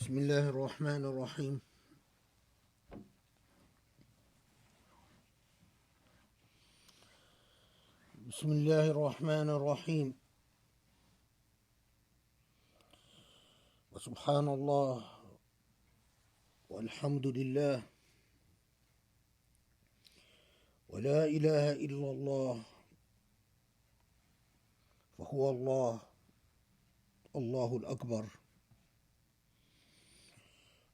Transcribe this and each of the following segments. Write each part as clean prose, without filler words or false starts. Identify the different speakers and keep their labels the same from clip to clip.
Speaker 1: بسم الله الرحمن الرحيم. بسم الله الرحمن الرحيم. وسبحان الله والحمد لله ولا إله إلا الله فهو الله الله الأكبر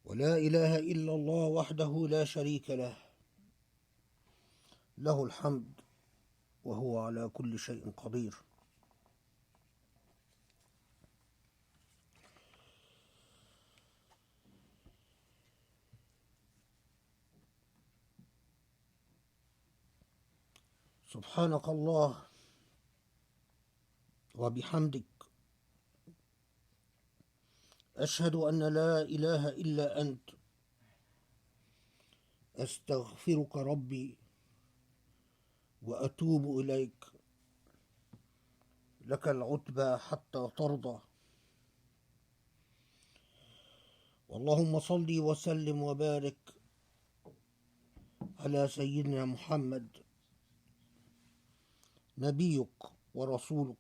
Speaker 1: ولا إله إلا الله وحده لا شريك له له الحمد وهو على كل شيء قدير. سبحانك الله وبحمدك أشهد أن لا إله إلا أنت أستغفرك ربي وأتوب إليك لك العتبى حتى ترضى. اللهم صل وسلم وبارك على سيدنا محمد نبيك ورسولك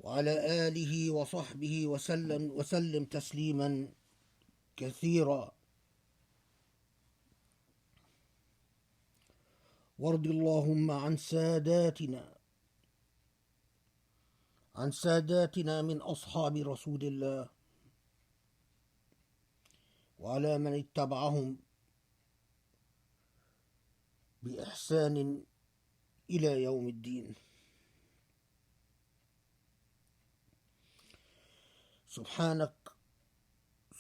Speaker 1: وعلى آله وصحبه وسلم تسليما كثيرا. وارض اللهم عن ساداتنا من أصحاب رسول الله وعلى من اتبعهم بإحسان إلى يوم الدين.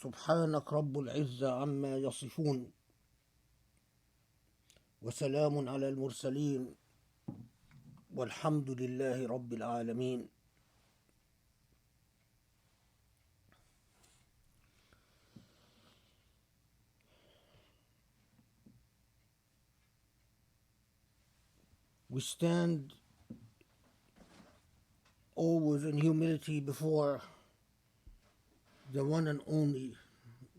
Speaker 1: سبحانك رب العزة عما يصفون وسلام على المرسلين والحمد لله رب العالمين. We stand always in humility before the one and only,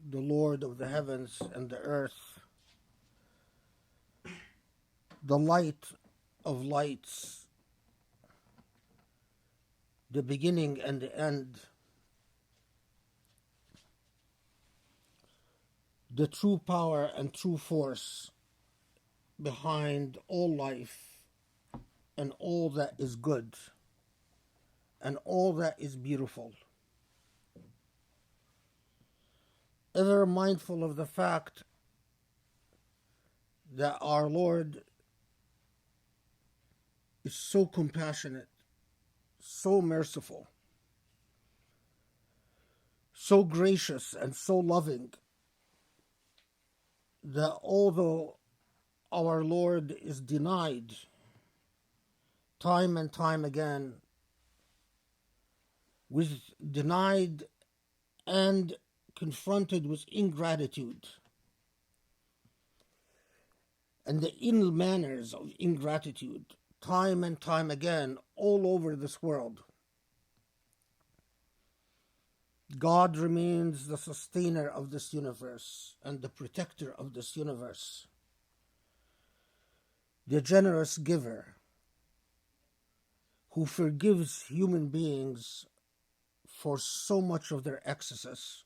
Speaker 1: the Lord of the heavens and the earth, the light of lights, the beginning and the end, the true power and true force behind all life and all that is good and all that is beautiful. Ever mindful of the fact that our Lord is so compassionate, so merciful, so gracious and so loving, that although our Lord is denied time and time again, was denied and confronted with ingratitude and the ill manners of ingratitude time and time again all over this world, God remains the sustainer of this universe and the protector of this universe, the generous giver who forgives human beings for so much of their excesses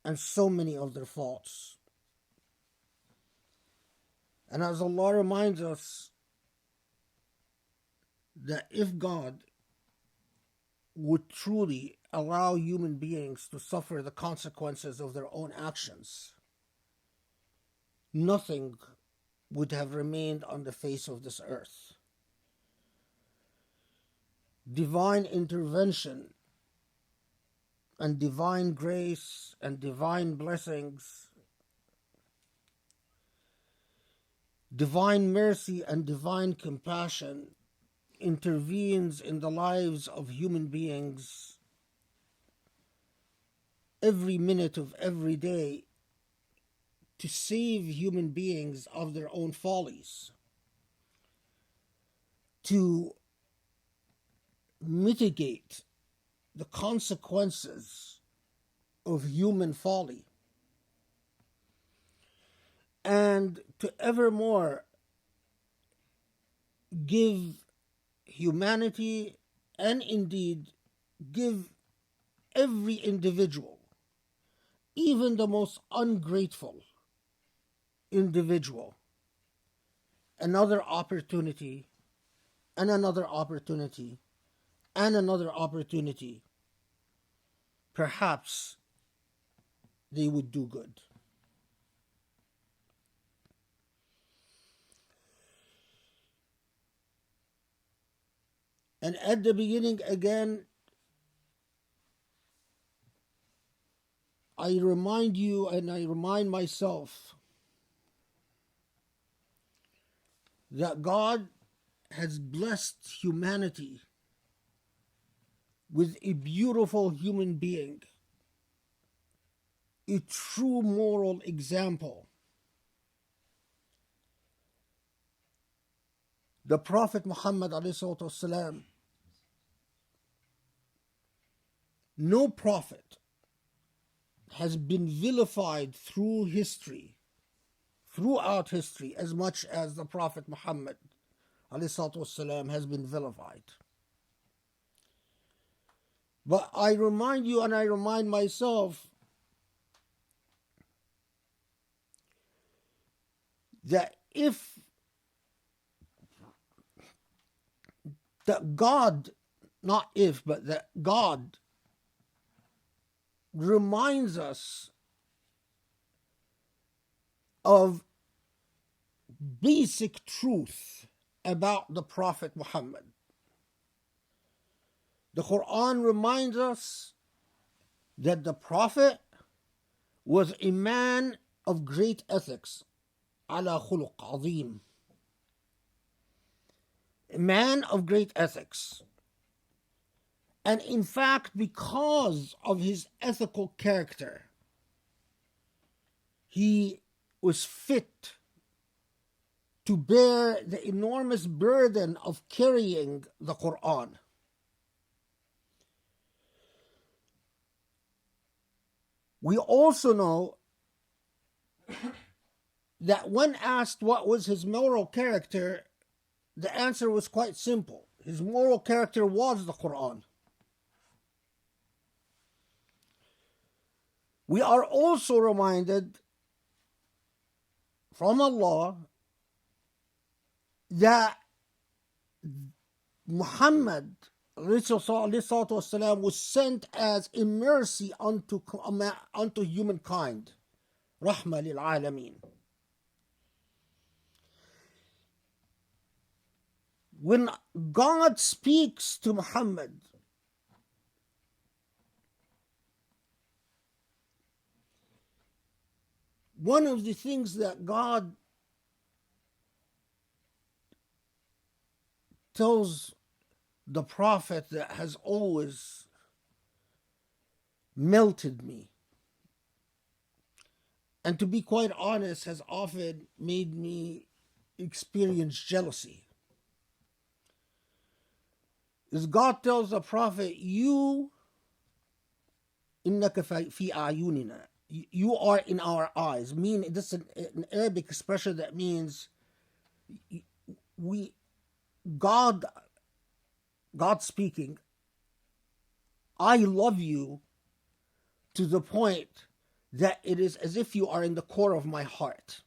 Speaker 1: and so many of their faults. And as Allah reminds us that if God would truly allow human beings to suffer the consequences of their own actions, nothing would have remained on the face of this earth. Divine intervention and divine grace and divine blessings, divine mercy and divine compassion intervenes in the lives of human beings every minute of every day to save human beings of their own follies, to mitigate the consequences of human folly, and to evermore give humanity, and indeed give every individual, even the most ungrateful individual, another opportunity, and another opportunity, and another opportunity. Perhaps they would do good. And at the beginning, again, I remind you and I remind myself that God has blessed humanity with a beautiful human being, a true moral example. The Prophet Muhammad ﷺ, no prophet has been vilified throughout history, as much as the Prophet Muhammad ﷺ has been vilified. But I remind you and I remind myself that God reminds us of basic truth about the Prophet Muhammad. The Quran reminds us that the Prophet was a man of great ethics, ala khuluq azim, a man of great ethics. And in fact, because of his ethical character, he was fit to bear the enormous burden of carrying the Quran. We also know that when asked what was his moral character, the answer was quite simple. His moral character was the Quran. We are also reminded from Allah that Muhammad والسلام, was sent as a mercy unto humankind, rahma lil alameen. When God speaks to Muhammad, one of the things that God tells the Prophet that has always melted me, and to be quite honest, has often made me experience jealousy, is God tells the Prophet, you innaka fi a'yunina, you are in our eyes. This is an Arabic expression that means God speaking, I love you to the point that it is as if you are in the core of my heart.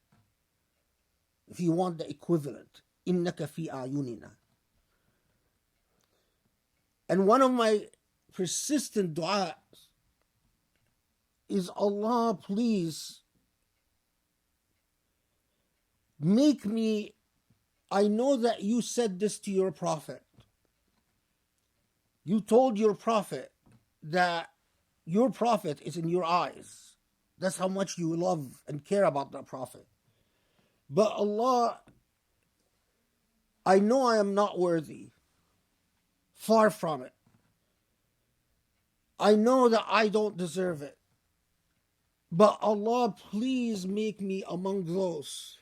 Speaker 1: If you want the equivalent, innaka fi a'yunina. And one of my persistent du'as is, Allah, please make me, I know that you said this to your Prophet. You told your Prophet that your Prophet is in your eyes. That's how much you love and care about that Prophet. But Allah, I know I am not worthy. Far from it. I know that I don't deserve it. But Allah, please make me among those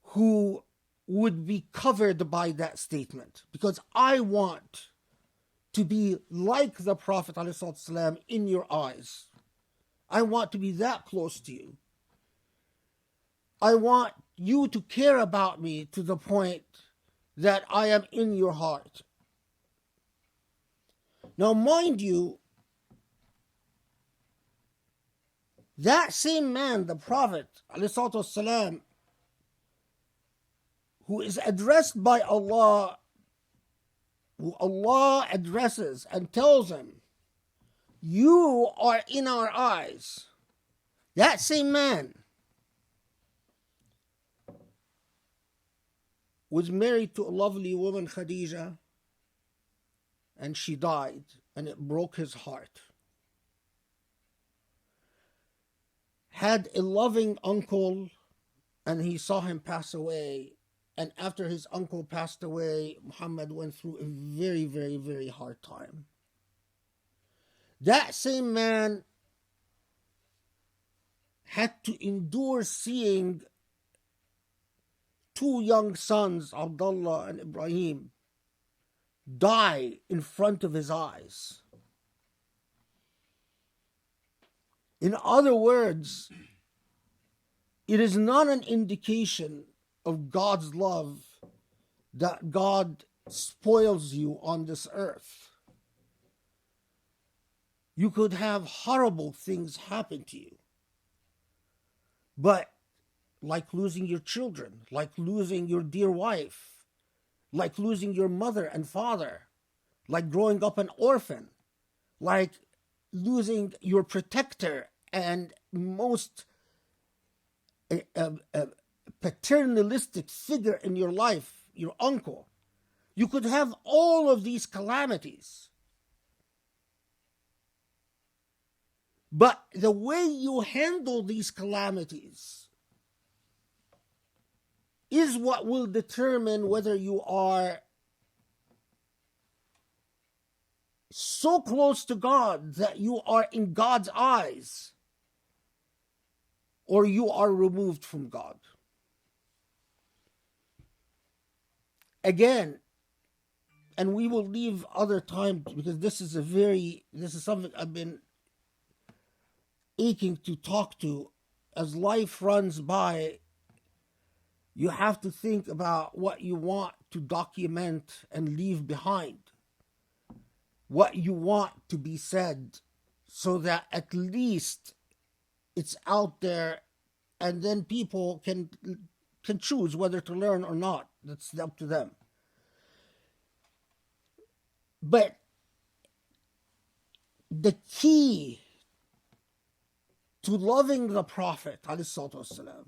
Speaker 1: who would be covered by that statement. Because I want to be like the Prophet ﷺ in your eyes. I want to be that close to you. I want you to care about me to the point that I am in your heart. Now, mind you, that same man, the Prophet ﷺ, who is addressed by Allah, who Allah addresses and tells him, you are in our eyes. That same man was married to a lovely woman, Khadija, and she died, and it broke his heart. Had a loving uncle, and he saw him pass away. And after his uncle passed away, Muhammad went through a very, very, very hard time. That same man had to endure seeing two young sons, Abdullah and Ibrahim, die in front of his eyes. In other words, it is not an indication of God's love that God spoils you on this earth. You could have horrible things happen to you. But like losing your children, like losing your dear wife, like losing your mother and father, like growing up an orphan, like losing your protector and most paternalistic figure in your life, your uncle. You could have all of these calamities. But the way you handle these calamities is what will determine whether you are so close to God that you are in God's eyes, or you are removed from God. Again, and we will leave other time because this is something I've been aching to talk to. As life runs by, you have to think about what you want to document and leave behind, what you want to be said, so that at least it's out there, and then people can choose whether to learn or not. That's up to them. But the key to loving the Prophet ﷺ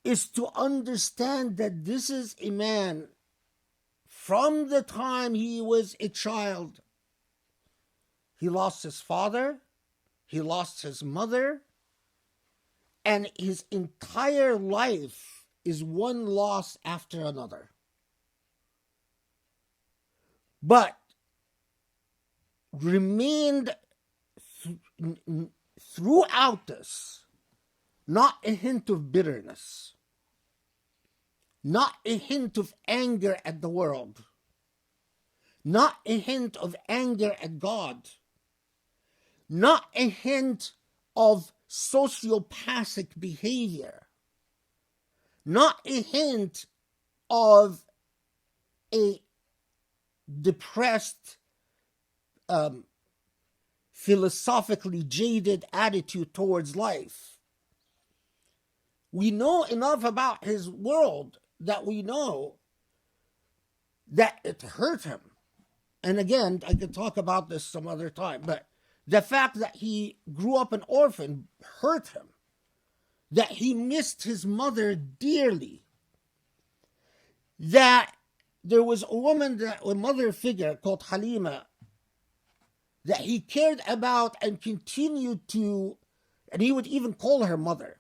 Speaker 1: is to understand that this is a man, from the time he was a child, he lost his father, he lost his mother, and his entire life is one loss after another. But remained throughout this not a hint of bitterness, not a hint of anger at the world, not a hint of anger at God, not a hint of sociopathic behavior, not a hint of a depressed, philosophically jaded attitude towards life. We know enough about his world that we know that it hurt him. And again, I could talk about this some other time, but the fact that he grew up an orphan hurt him, that he missed his mother dearly, that there was a mother figure called Halima that he cared about and continued to, and he would even call her mother,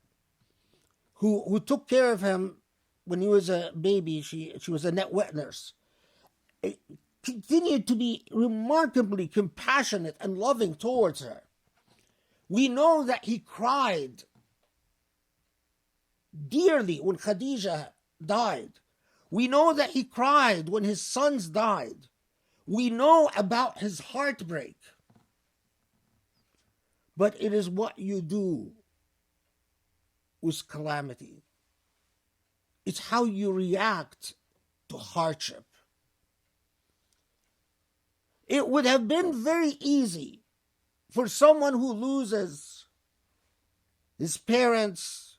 Speaker 1: who took care of him when he was a baby. She was a wet nurse. It continued to be remarkably compassionate and loving towards her. We know that he cried dearly when Khadija died. We know that he cried when his sons died. We know about his heartbreak, but it is what you do with calamity. It's how you react to hardship. It would have been very easy for someone who loses his parents,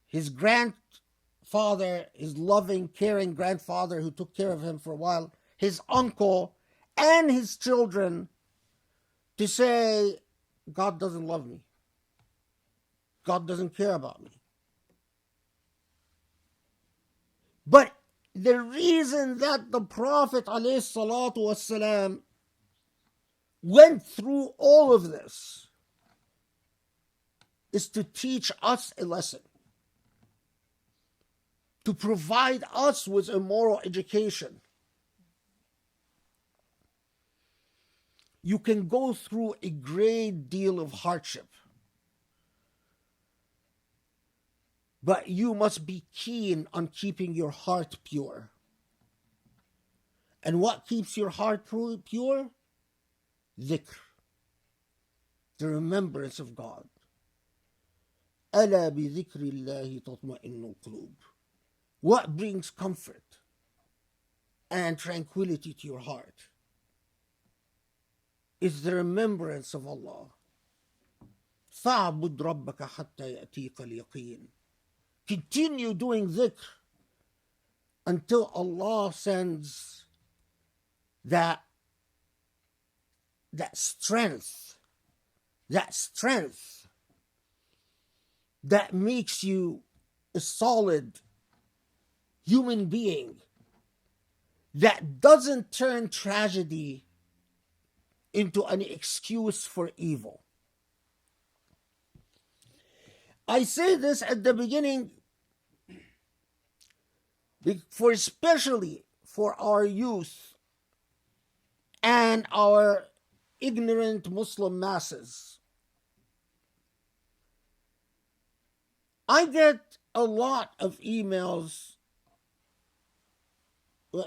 Speaker 1: his grandfather, his loving, caring grandfather who took care of him for a while, his uncle, and his children, to say, God doesn't love me. God doesn't care about me. But the reason that the Prophet ﷺ went through all of this is to teach us a lesson, to provide us with a moral education. You can go through a great deal of hardship, but you must be keen on keeping your heart pure. And what keeps your heart pure? Dhikr, the remembrance of God. ألا بذكر الله تطمئن القلوب. What brings comfort and tranquility to your heart is the remembrance of Allah. فَاعْبُدْ رَبَّكَ حَتَّى يَأْتِيكَ الْيَقِينُ. Continue doing dhikr until Allah sends that strength that makes you a solid human being, that doesn't turn tragedy into an excuse for evil. I say this at the beginning especially for our youth and our ignorant Muslim masses. I get a lot of emails.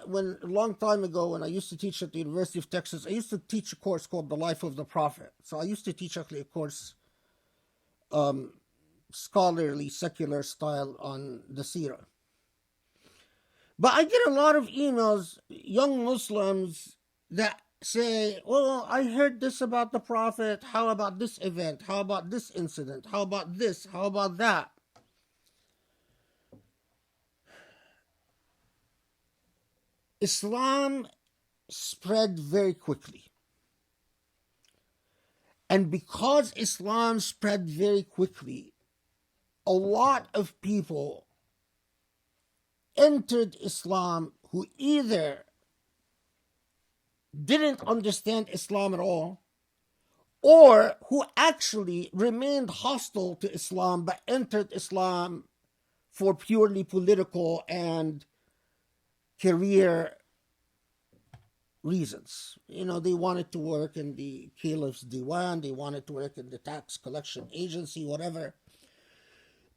Speaker 1: When a long time ago, when I used to teach at the University of Texas, I used to teach a course called The Life of the Prophet. So I used to teach actually a course, scholarly, secular style on the seerah. But I get a lot of emails, young Muslims that say, well, I heard this about the Prophet. How about this event? How about this incident? How about this? How about that? Islam spread very quickly. And because Islam spread very quickly, a lot of people entered Islam who either didn't understand Islam at all, or who actually remained hostile to Islam but entered Islam for purely political and career reasons. You know, they wanted to work in the caliph's diwan, they wanted to work in the tax collection agency, whatever.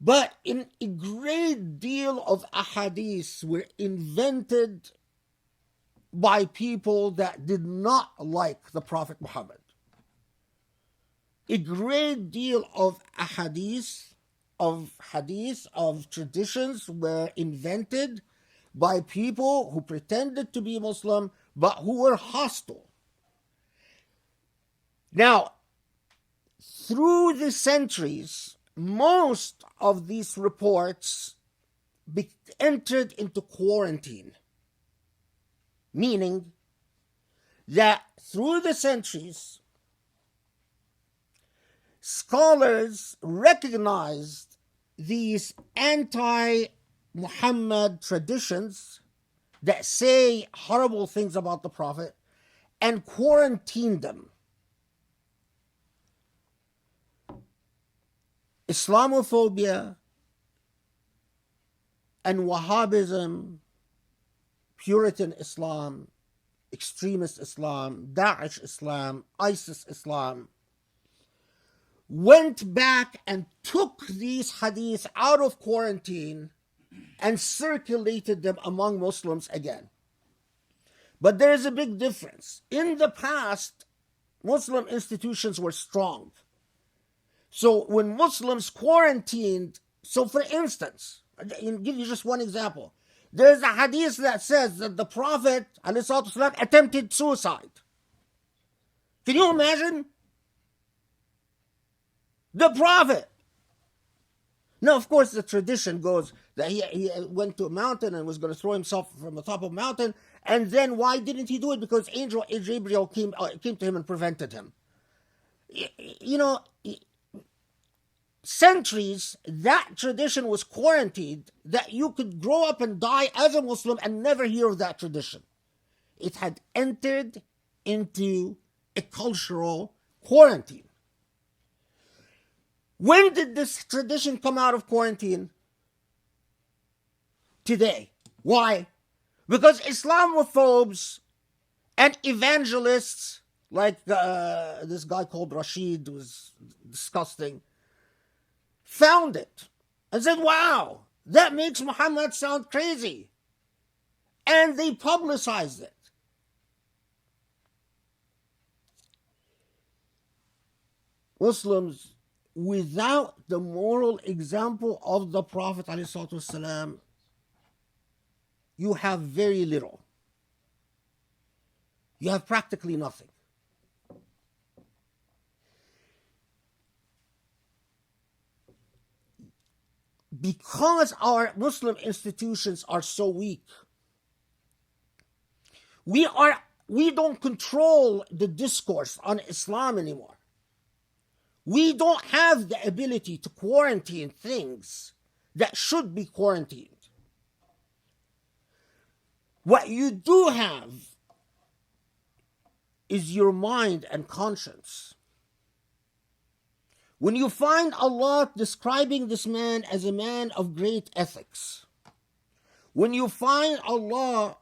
Speaker 1: But in a great deal of ahadith were invented by people that did not like the Prophet Muhammad. A great deal of ahadith, of traditions were invented by people who pretended to be Muslim but who were hostile. Now, through the centuries, most of these reports entered into quarantine, meaning that through the centuries, scholars recognized these anti-Muhammad traditions that say horrible things about the Prophet and quarantined them. Islamophobia and Wahhabism, Puritan Islam, extremist Islam, Daesh Islam, ISIS Islam, went back and took these hadiths out of quarantine and circulated them among Muslims again. But there is a big difference. In the past, Muslim institutions were strong. So when Muslims quarantined, so for instance, I'll give you just one example. There's a hadith that says that the Prophet ﷺ attempted suicide. Can you imagine? The Prophet. Now, of course, the tradition goes that he went to a mountain and was going to throw himself from the top of a mountain. And then why didn't he do it? Because Angel Gabriel came to him and prevented him. You know, centuries, that tradition was quarantined, that you could grow up and die as a Muslim and never hear of that tradition. It had entered into a cultural quarantine. When did this tradition come out of quarantine? Today. Why? Because Islamophobes and evangelists, like this guy called Rashid, who's disgusting, found it and said, wow, that makes Muhammad sound crazy. And they publicized it. Muslims, without the moral example of the Prophet ﷺ, you have very little. You have practically nothing. Because our Muslim institutions are so weak, we don't control the discourse on Islam anymore. We don't have the ability to quarantine things that should be quarantined. What you do have is your mind and conscience. When you find Allah describing this man as a man of great ethics, when you find Allah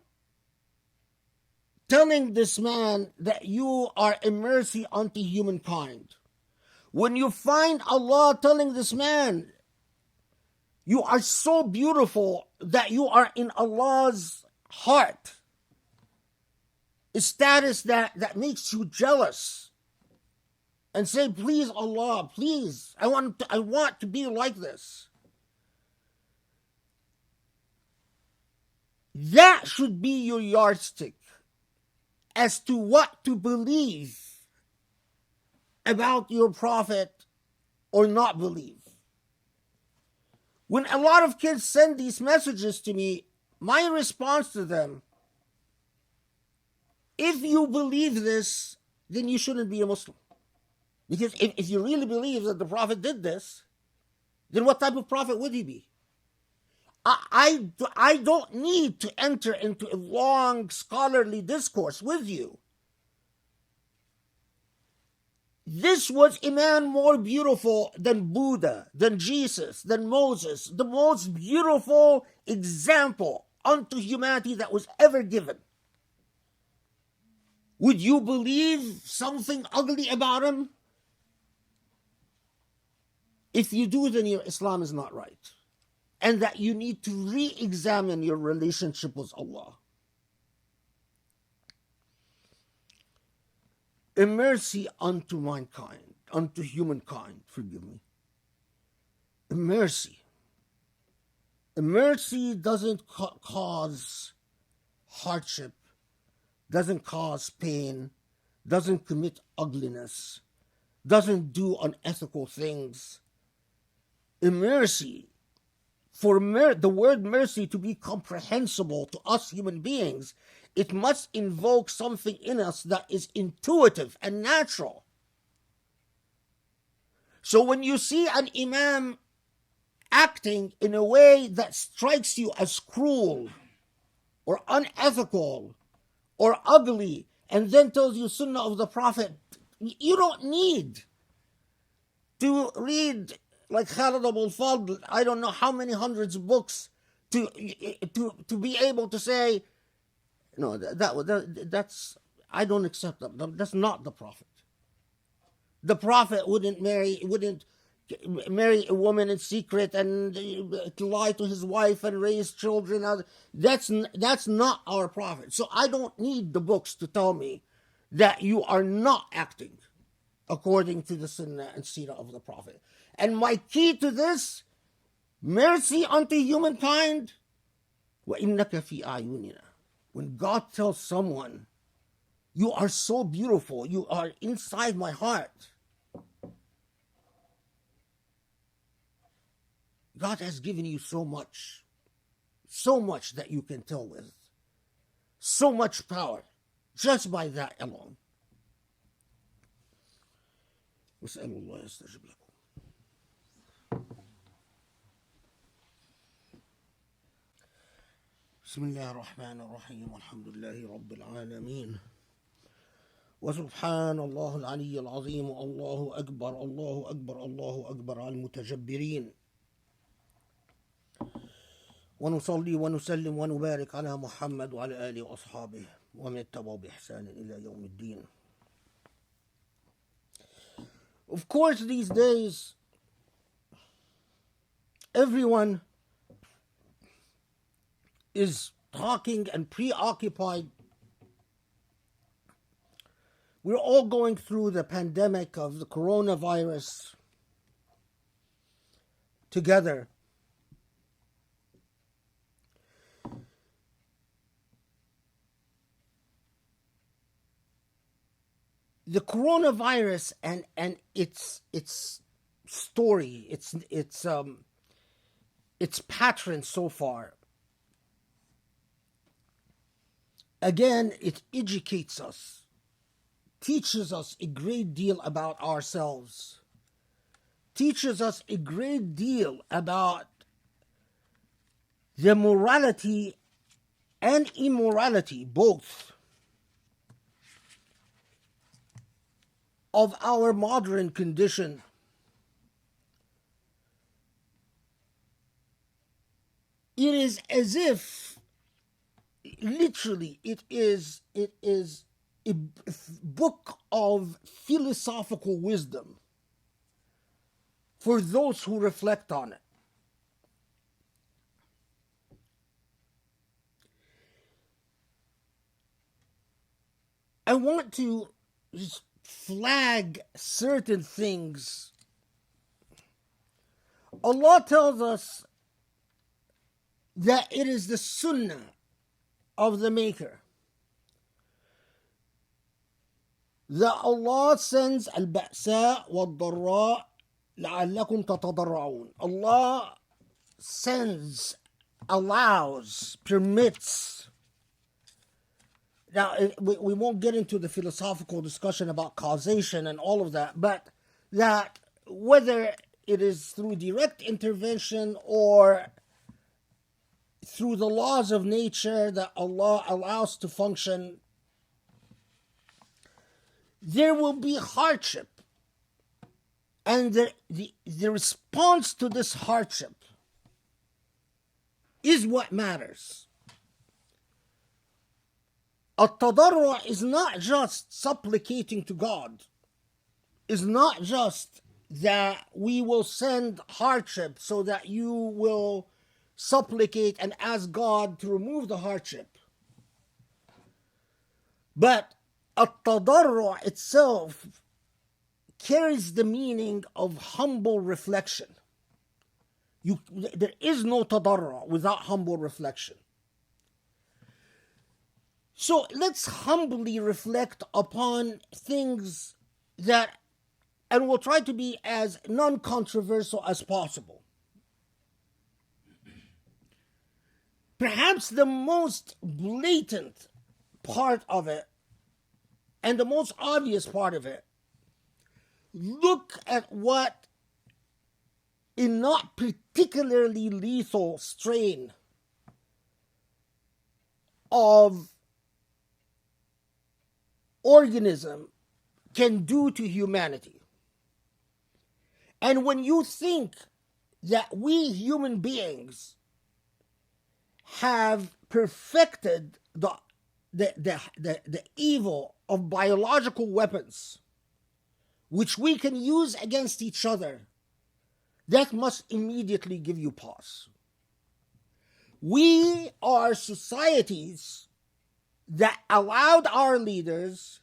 Speaker 1: telling this man that you are a mercy unto humankind, when you find Allah telling this man, you are so beautiful that you are in Allah's heart, a status that makes you jealous, and say, please Allah, please, I want to be like this. That should be your yardstick as to what to believe about your Prophet or not believe. When a lot of kids send these messages to me, my response to them, if you believe this, then you shouldn't be a Muslim. Because if you really believe that the Prophet did this, then what type of prophet would he be? I don't need to enter into a long scholarly discourse with you. This was a man more beautiful than Buddha, than Jesus, than Moses, the most beautiful example unto humanity that was ever given. Would you believe something ugly about him? If you do, then your Islam is not right. And that you need to re-examine your relationship with Allah. A mercy unto mankind, unto humankind, forgive me. A mercy. A mercy doesn't cause hardship, doesn't cause pain, doesn't commit ugliness, doesn't do unethical things. A mercy, for the word mercy to be comprehensible to us human beings, it must invoke something in us that is intuitive and natural. So when you see an imam acting in a way that strikes you as cruel or unethical or ugly, and then tells you Sunnah of the Prophet, you don't need to read like Khaled Abou El Fadl, I don't know how many hundreds of books to be able to say, no, that's I don't accept that. That's not the Prophet. The Prophet wouldn't marry a woman in secret and to lie to his wife and raise children. That's not our prophet. So I don't need the books to tell me that you are not acting according to the sunnah and seerah of the prophet. And my key to this, mercy unto humankind, وَإِنَّكَ فِي أَعْيُنِنَا. When God tells someone, you are so beautiful, you are inside my heart, God has given you so much that you can tell with, so much power, just by that alone. واسألوا الله يستجب لكم. بسم الله الرحمن الرحيم والحمد لله رب العالمين وسبحان الله العلي العظيم الله أكبر الله أكبر الله أكبر على المتجبرين ونصلي ونسلم ونبارك على محمد وعلى آله وأصحابه ومن اتبعوا بإحسان إلى يوم الدين. Of course, these days, everyone is talking and preoccupied. We're all going through the pandemic of the coronavirus together. The coronavirus and its story, its pattern so far. Again, it educates us, teaches us a great deal about ourselves, teaches us a great deal about the morality and immorality, both, of our modern condition. It is as if, literally, it is a book of philosophical wisdom for those who reflect on it. I want to just flag certain things. Allah tells us that it is the sunnah of the Maker that Allah sends al-ba'sa wal-dharra la'allakum tatadarra'un. Allah sends, allows, permits. Now, we won't get into the philosophical discussion about causation and all of that, but that whether it is through direct intervention or through the laws of nature that Allah allows to function, there will be hardship. And the response to this hardship is what matters. At-tadarru' is not just supplicating to God. It's not just that we will send hardship so that you will supplicate and ask God to remove the hardship. But at-tadarru' itself carries the meaning of humble reflection. There is no tadarru' without humble reflection. So let's humbly reflect upon things that, and we'll try to be as non-controversial as possible. Perhaps the most blatant part of it, and the most obvious part of it, look at what a not particularly lethal strain of organism can do to humanity. And when you think that we human beings have perfected the evil of biological weapons, which we can use against each other that must immediately give you pause. We are societies that allowed our leaders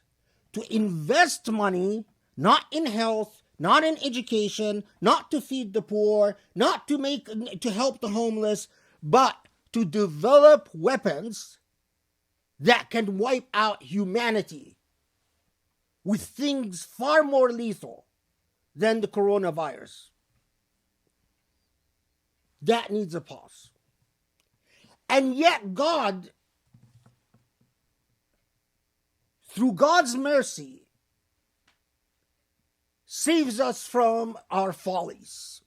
Speaker 1: to invest money not in health, not in education, not to feed the poor, not to help the homeless, but to develop weapons that can wipe out humanity with things far more lethal than the coronavirus. That needs a pause. And yet God, through God's mercy, saves us from our follies.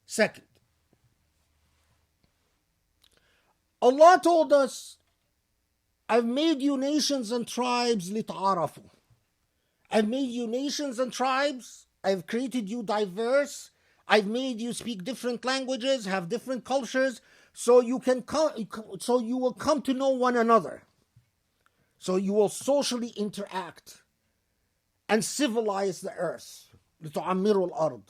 Speaker 1: Second, Allah told us, I've made you nations and tribes lita'arafu. I've made you nations and tribes. I've created you diverse. I've made you speak different languages, have different cultures, so you will come to know one another. So you will socially interact and civilize the earth. لِتُعَمِّرُوا الْأَرْض.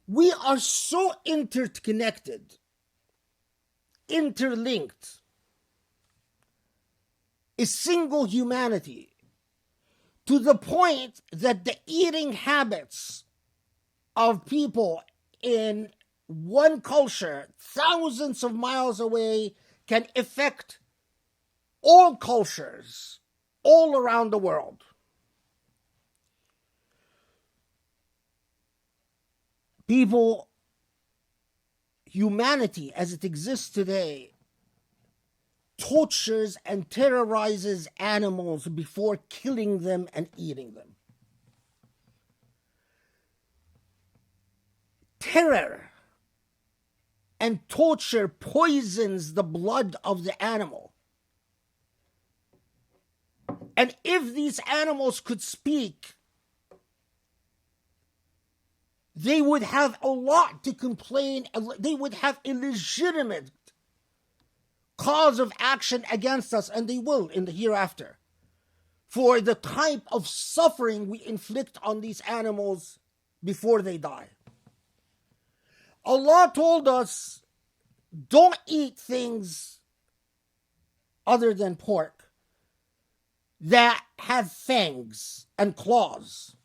Speaker 1: We are so interconnected, interlinked, a single humanity, to the point that the eating habits of people in one culture thousands of miles away can affect all cultures all around the world. People, humanity as it exists today, tortures and terrorizes animals before killing them and eating them. Terror and torture poisons the blood of the animal. And if these animals could speak, they would have a lot to complain. They would have a legitimate cause of action against us, and they will in the hereafter, for the type of suffering we inflict on these animals before they die. Allah told us, don't eat things other than pork that have fangs and claws.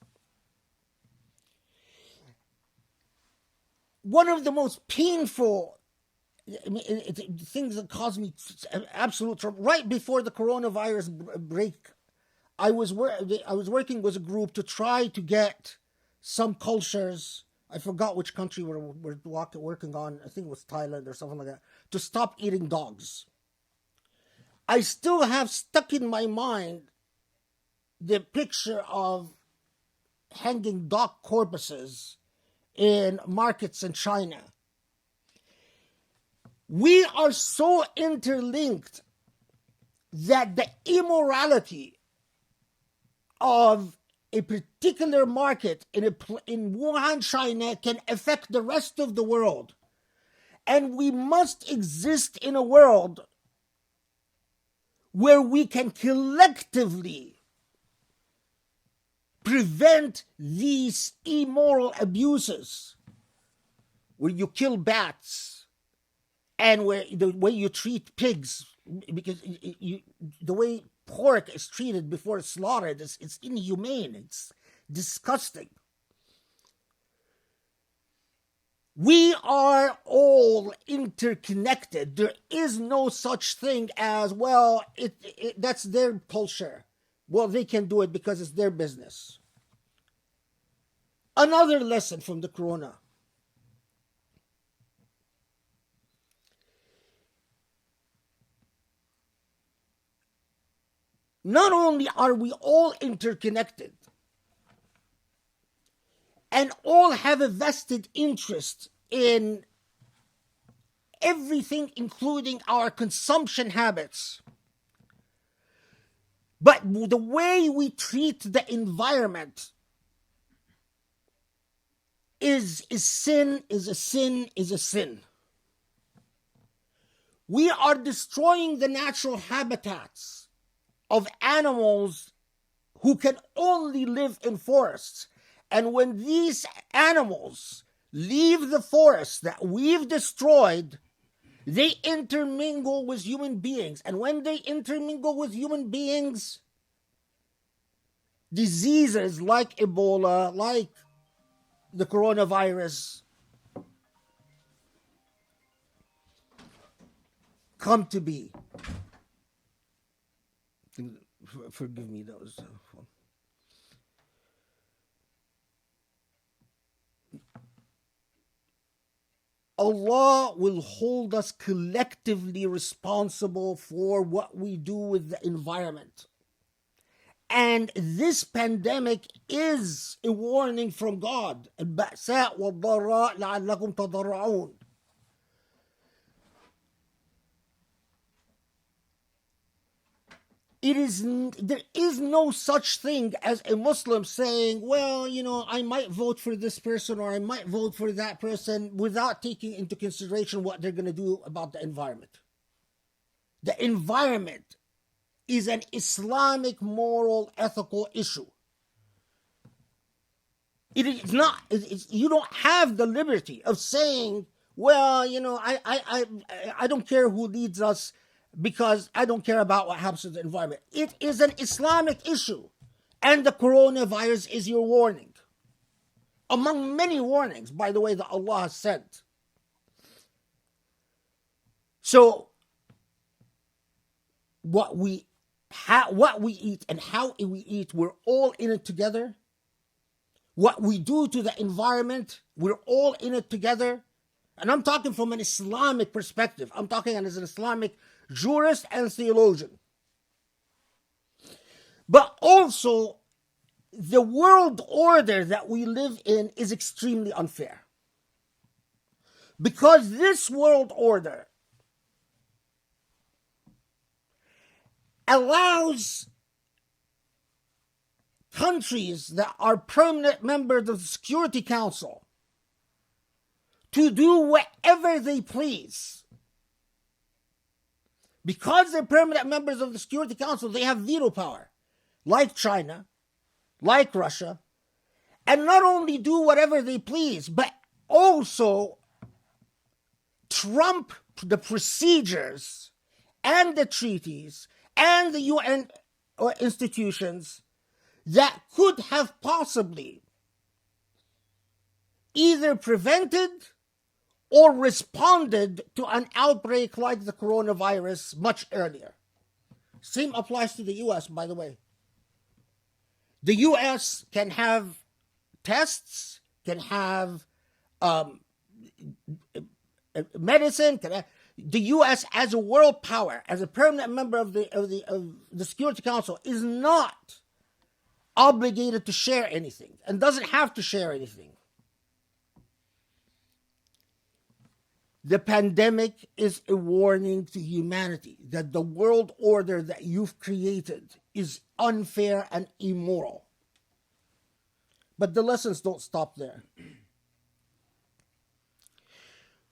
Speaker 1: One of the most painful things that caused me absolute trouble, right before the coronavirus break, I was working with a group to try to get some cultures, I forgot which country we're working on, I think it was Thailand or something like that, to stop eating dogs. I still have stuck in my mind the picture of hanging dog corpses in markets in China. We are so interlinked that the immorality of a particular market in Wuhan, China, can affect the rest of the world. And we must exist in a world where we can collectively prevent these immoral abuses, where you kill bats and where the way you treat pigs, because the way pork is treated before it's slaughtered, it's inhumane, it's disgusting. We are all interconnected. There is no such thing as, well, that's their culture. Well, they can do it because it's their business. Another lesson from the corona. Not only are we all interconnected and all have a vested interest in everything, including our consumption habits, but the way we treat the environment is a sin. We are destroying the natural habitats of animals who can only live in forests. And when these animals leave the forests that we've destroyed, they intermingle with human beings. And when they intermingle with human beings, diseases like Ebola, like the coronavirus, come to be. Forgive me, that was... Allah will hold us collectively responsible for what we do with the environment. And this pandemic is a warning from God. البأساء والضراء لعلكم تضرعون. There is no such thing as a Muslim saying, well, I might vote for this person or I might vote for that person without taking into consideration what they're going to do about the environment. The environment is an Islamic moral ethical issue. It is not. You don't have the liberty of saying, well, I don't care who leads us, because I don't care about what happens to the environment. It is an Islamic issue. And the coronavirus is your warning. Among many warnings, by the way, that Allah has sent. So, what we eat and how we eat, we're all in it together. What we do to the environment, we're all in it together. And I'm talking from an Islamic perspective. I'm talking as an Islamic jurist and theologian. But also, the world order that we live in is extremely unfair. Because this world order allows countries that are permanent members of the Security Council to do whatever they please. Because they're permanent members of the Security Council, they have veto power, like China, like Russia, and not only do whatever they please, but also trump the procedures and the treaties and the UN institutions that could have possibly either prevented or responded to an outbreak like the coronavirus much earlier. Same applies to the US, by the way. The US can have tests, can have medicine. The US, as a world power, as a permanent member of the Security Council, is not obligated to share anything and doesn't have to share anything. The pandemic is a warning to humanity that the world order that you've created is unfair and immoral. But the lessons don't stop there.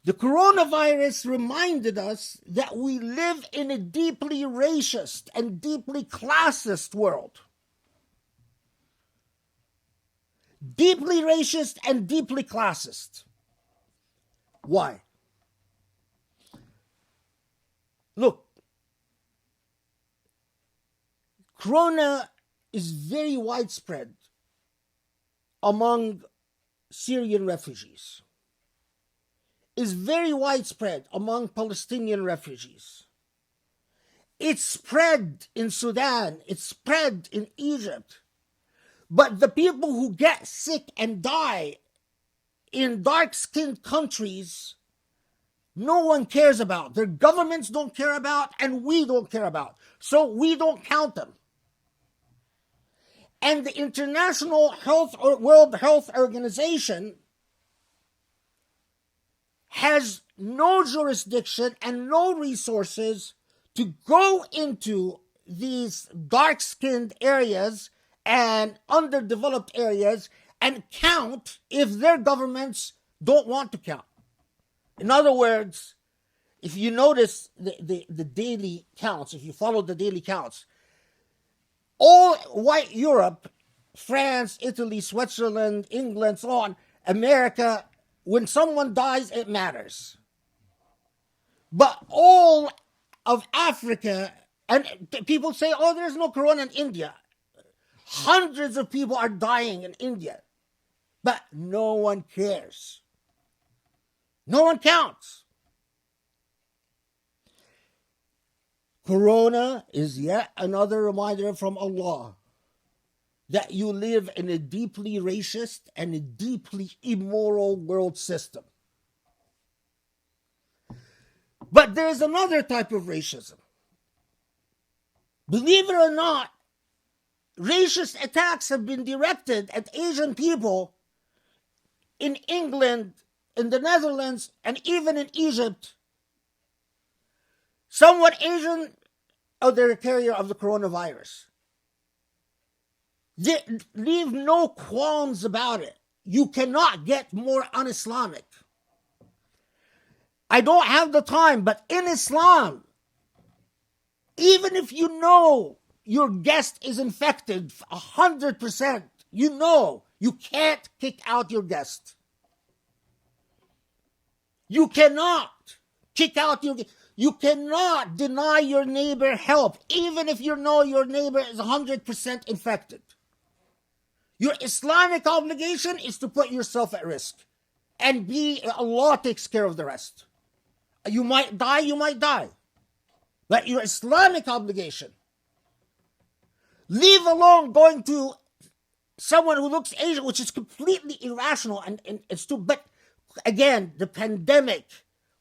Speaker 1: The coronavirus reminded us that we live in a deeply racist and deeply classist world. Deeply racist and deeply classist. Why? Look, corona is very widespread among Syrian refugees. Is very widespread among Palestinian refugees. It's spread in Sudan. It's spread in Egypt. But the people who get sick and die in dark-skinned countries, no one cares about. Their governments don't care about, and we don't care about. So we don't count them. And the International World Health Organization has no jurisdiction and no resources to go into these dark-skinned areas and underdeveloped areas and count if their governments don't want to count. In other words, if you notice the daily counts, if you follow the daily counts, All white Europe, France, Italy, Switzerland, England, so on, America, when someone dies, it matters. But all of Africa, and people say, oh, there's no corona in India. Hundreds of people are dying in India, but no one cares. No one counts. Corona is yet another reminder from Allah that you live in a deeply racist and a deeply immoral world system. But there's another type of racism. Believe it or not, racist attacks have been directed at Asian people in England, in the Netherlands, and even in Egypt. Somewhat Asian, oh, they're a carrier of the coronavirus. They leave no qualms about it. You cannot get more un-Islamic. I don't have the time, but in Islam, even if you know your guest is infected 100%, you know you can't kick out your guest. You cannot kick out your guest. You cannot deny your neighbor help, even if you know your neighbor is 100% infected. Your Islamic obligation is to put yourself at risk. And Allah takes care of the rest. You might die. But your Islamic obligation, leave alone going to someone who looks Asian, which is completely irrational and stupid. But again, the pandemic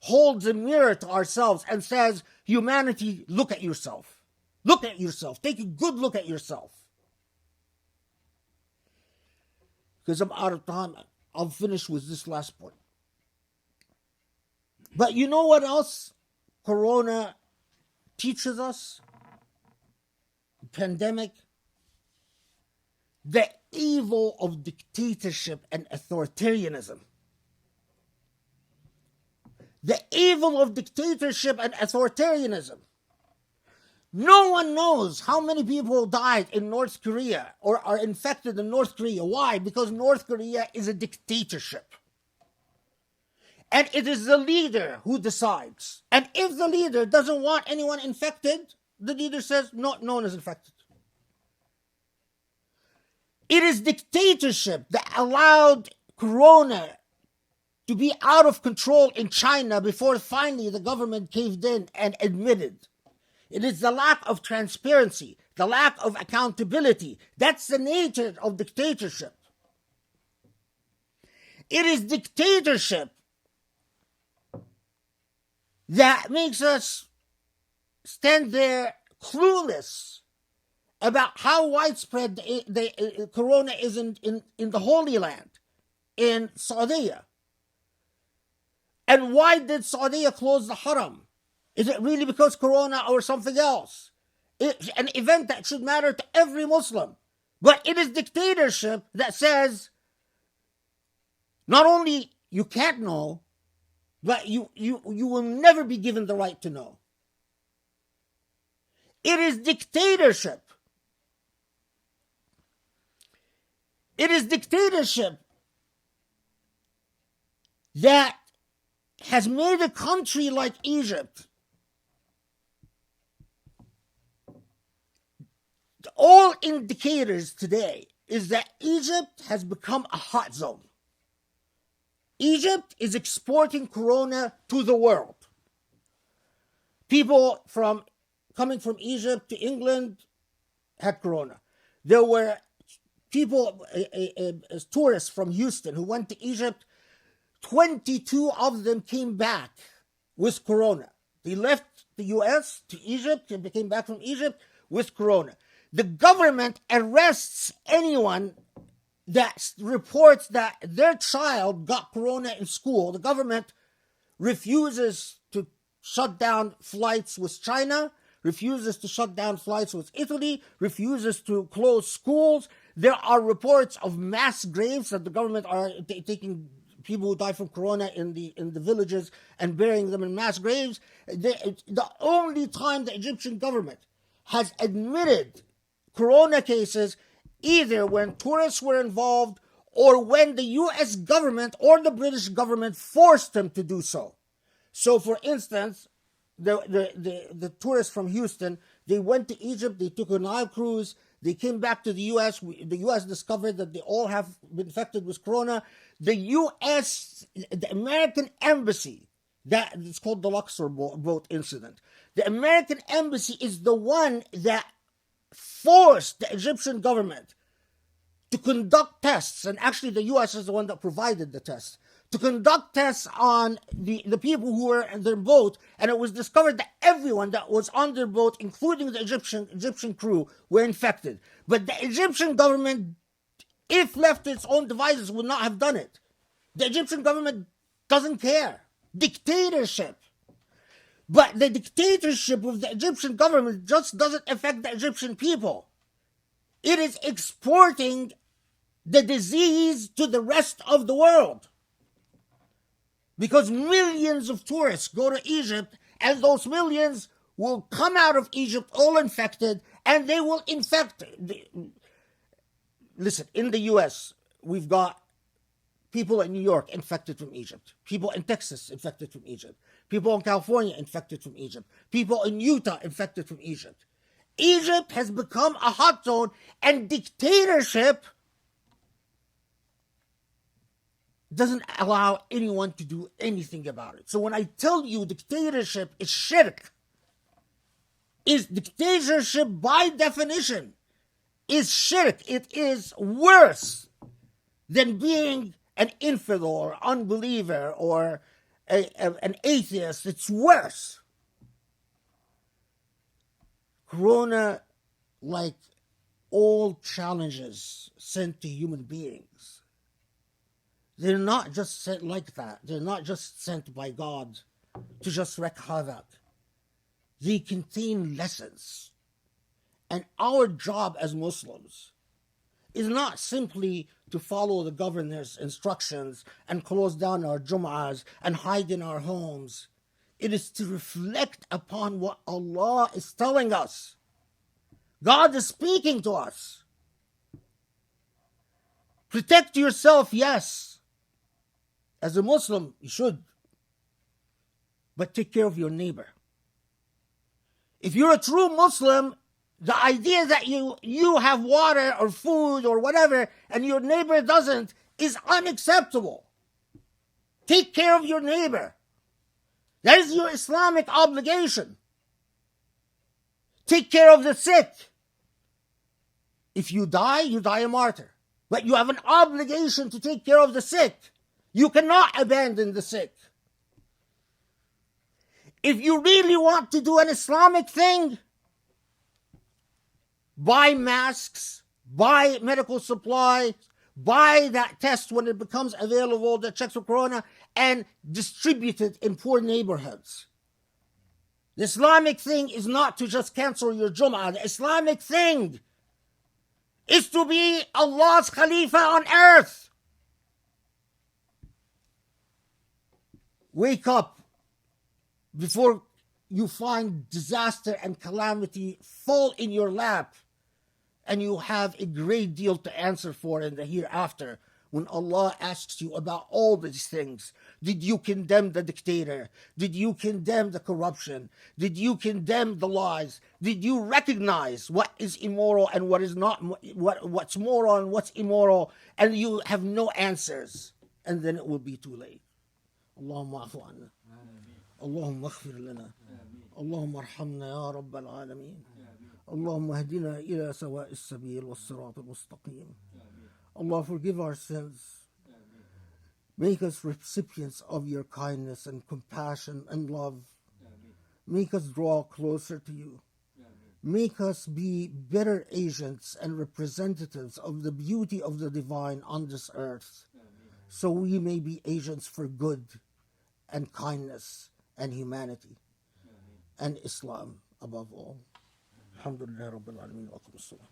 Speaker 1: holds a mirror to ourselves and says, humanity, look at yourself. Look at yourself. Take a good look at yourself. Because I'm out of time, I'll finish with this last point. But you know what else Corona teaches us? Pandemic. The evil of dictatorship and authoritarianism. The evil of dictatorship and authoritarianism. No one knows how many people died in North Korea or are infected in North Korea. Why? Because North Korea is a dictatorship. And it is the leader who decides. And if the leader doesn't want anyone infected, the leader says, no one is infected. It is dictatorship that allowed Corona to be out of control in China before finally the government caved in and admitted. It is the lack of transparency, the lack of accountability. That's the nature of dictatorship. It is dictatorship that makes us stand there clueless about how widespread the corona is in the Holy Land, in Saudi. And why did Saudi close the Haram? Is it really because corona or something else? It's an event that should matter to every Muslim. But it is dictatorship that says, not only you can't know, but you will never be given the right to know. It is dictatorship. It is dictatorship that has made a country like Egypt, all indicators today is that Egypt has become a hot zone. Egypt is exporting corona to the world. People coming from Egypt to England had corona. There were people, tourists from Houston who went to Egypt. 22 of them came back with corona. They left the US to Egypt and they came back from Egypt with corona. The government arrests anyone that reports that their child got corona in school. The government refuses to shut down flights with China, refuses to shut down flights with Italy, refuses to close schools. There are reports of mass graves that the government are taking people who die from corona in the villages and burying them in mass graves. The only time the Egyptian government has admitted corona cases either when tourists were involved or when the US government or the British government forced them to do so. So, for instance, the tourists from Houston, they went to Egypt, they took a Nile cruise, they came back to the US. The US discovered that they all have been infected with corona. The American embassy, that it's called the Luxor boat incident. The American embassy is the one that forced the Egyptian government to conduct tests, and actually the US is the one that provided the tests, to conduct tests on the people who were in their boat, and it was discovered that everyone that was on their boat, including the Egyptian crew, were infected. But the Egyptian government, if left to its own devices, would not have done it. The Egyptian government doesn't care. Dictatorship. But the dictatorship of the Egyptian government just doesn't affect the Egyptian people. It is exporting the disease to the rest of the world. Because millions of tourists go to Egypt, and those millions will come out of Egypt all infected, and they will infect. Listen, in the US, we've got people in New York infected from Egypt, people in Texas infected from Egypt, people in California infected from Egypt, people in Utah infected from Egypt. Egypt has become a hot zone, and dictatorship doesn't allow anyone to do anything about it. So when I tell you dictatorship is shirk, is dictatorship by definition is shirk. It is worse than being an infidel or unbeliever or an atheist. It's worse. Corona, like all challenges sent to human beings, they're not just sent like that. They're not just sent by God to just wreak havoc. They contain lessons. And our job as Muslims is not simply to follow the governor's instructions and close down our Jum'ahs and hide in our homes. It is to reflect upon what Allah is telling us. God is speaking to us. Protect yourself, yes. As a Muslim, you should. But take care of your neighbor. If you're a true Muslim, the idea that you have water or food or whatever and your neighbor doesn't is unacceptable. Take care of your neighbor. That is your Islamic obligation. Take care of the sick. If you die a martyr. But you have an obligation to take care of the sick. You cannot abandon the sick. If you really want to do an Islamic thing, buy masks, buy medical supplies, buy that test when it becomes available that checks for corona, and distribute it in poor neighborhoods. The Islamic thing is not to just cancel your Jum'ah. The Islamic thing is to be Allah's Khalifa on earth. Wake up before you find disaster and calamity fall in your lap, and you have a great deal to answer for in the hereafter when Allah asks you about all these things. Did you condemn the dictator? Did you condemn the corruption? Did you condemn the lies? Did you recognize what is immoral and what is not, what's moral and what's immoral? And you have no answers, and then it will be too late. Allahumma afu anna. Allahumma aghfir lana. Allahumma arhamna ya Rabbal Alameen. Allahumma hadina ila sawa'i as-sabil was-sirat al-mustaqim. Allah, forgive our sins. Make us recipients of your kindness and compassion and love. Make us draw closer to you. Make us be better agents and representatives of the beauty of the divine on this earth, so we may be agents for good and kindness and humanity and Islam above all. Alhamdulillah Rabbil Alameen wa aqim as-salah.